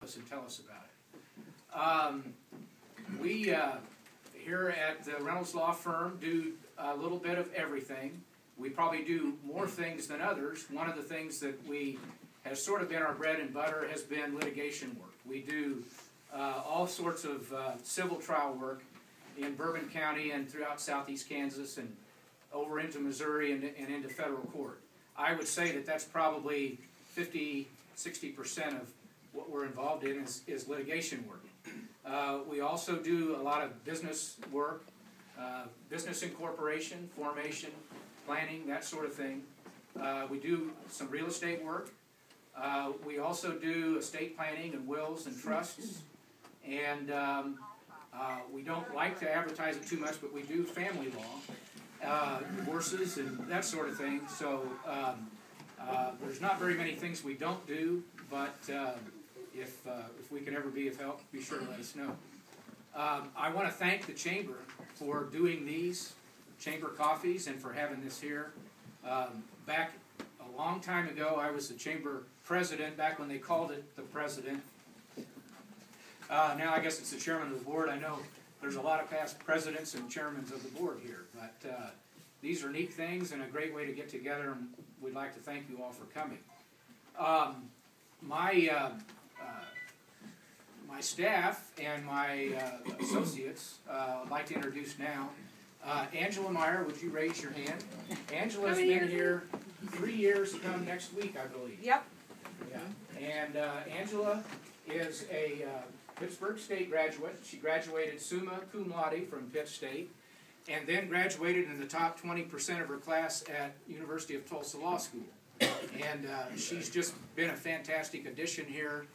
us and tell us about it. We here at the Reynolds Law Firm do a little bit of everything. We probably do more things than others. One of the things that has sort of been our bread and butter has been litigation work. We do all sorts of civil trial work in Bourbon County and throughout southeast Kansas and over into Missouri and into federal court. I would say that that's probably 50–60% of what we're involved in is litigation work. We also do a lot of business work, business incorporation, formation, planning, that sort of thing. We do some real estate work. We also do estate planning and wills and trusts. And we don't like to advertise it too much, but we do family law, divorces and that sort of thing. So there's not very many things we don't do, but if we can ever be of help, be sure to let us know. I want to thank the Chamber for doing these Chamber coffees and for having this here. Back a long time ago, I was the Chamber president, back when they called it the president. Now I guess it's the chairman of the board. I know there's a lot of past presidents and chairmen of the board here, but these are neat things and a great way to get together, and we'd like to thank you all for coming. My staff and my associates, I'd like to introduce now. Angela Meyer, would you raise your hand? Angela's been here 3 years to come next week, I believe. Yep. Yeah. And Angela is a Pittsburgh State graduate. She graduated summa cum laude from Pitt State, and then graduated in the top 20% of her class at University of Tulsa Law School. And she's just been a fantastic addition here,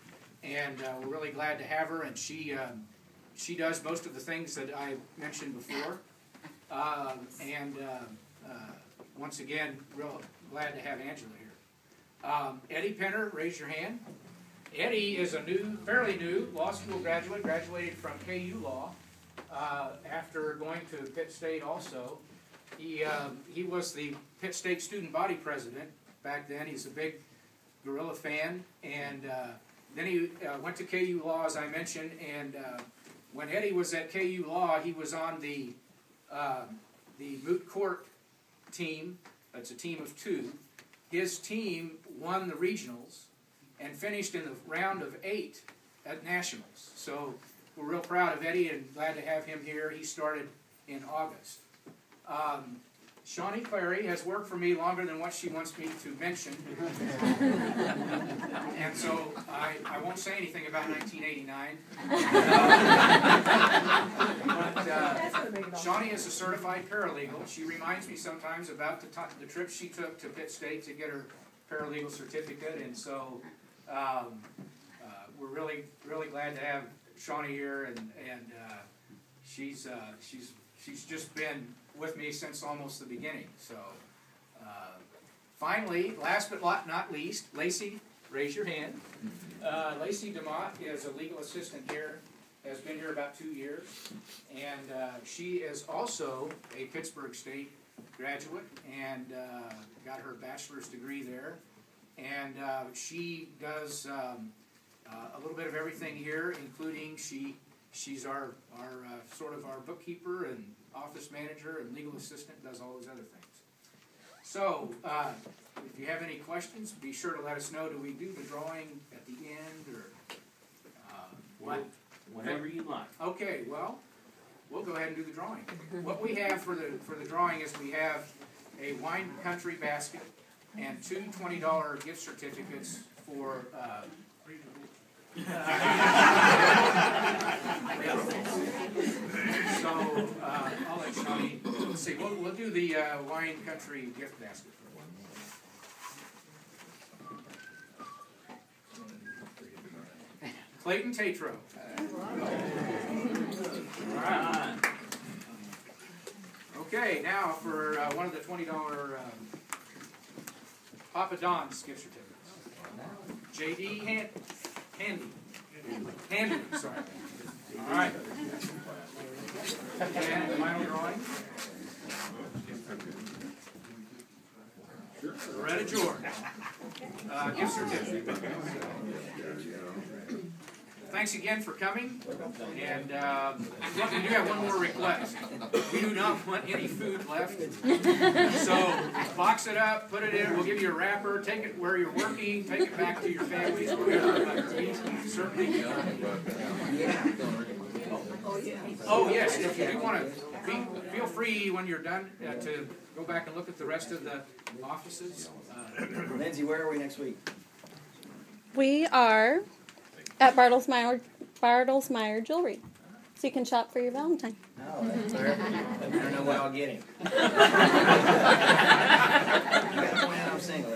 and we're really glad to have her. And she does most of the things that I mentioned before. Once again, real glad to have Angela here. Eddie Penner, raise your hand. Eddie is a fairly new law school graduate, graduated from KU Law after going to Pitt State also. He was the Pitt State student body president back then. He's a big Gorilla fan, and then he went to KU Law, as I mentioned, and when Eddie was at KU Law, he was on the moot court team. That's a team of 2. His team won the regionals and finished in the round of 8 at nationals. So we're real proud of Eddie and glad to have him here. He started in August. Shawnee Clary has worked for me longer than what she wants me to mention. And so I won't say anything about 1989. But Shawnee is a certified paralegal. She reminds me sometimes about the trip she took to Pitt State to get her paralegal certificate. And so we're really glad to have Shawnee here, and she's just been with me since almost the beginning. So finally, last but not least, Lacey, raise your hand. Lacey DeMott is a legal assistant here, has been here about 2 years, and she is also a Pittsburgh State graduate and got her bachelor's degree there. And she does a little bit of everything here, including she's our sort of our bookkeeper and office manager and legal assistant, does all those other things. So if you have any questions, be sure to let us know. Do we do the drawing at the end, or what? Whatever you like. Okay, well, we'll go ahead and do the drawing. What we have for the drawing is we have a wine country basket and 2 $20 gift certificates for so I'll let Shawnee, let's see, we'll do the wine country gift basket. Clayton Tatro. All right. Okay, now for one of the $20 Papa Don's gift certificates. J.D. Handy, sorry. All right. And final drawing. Loretta George. Gift certificate. thanks again for coming. And we do have one more request. We do not want any food left. So box it up, put it in. We'll give you a wrapper. Take it where you're working. Take it back to your families. Whatever. But we certainly. Oh yes. If you do want to, feel free when you're done to go back and look at the rest of the offices. Lindsay, where are we next week? We are at Bartlesmeyer Jewelry. So you can shop for your Valentine. Oh, that's fair. I don't know what I'll get him. I'm single.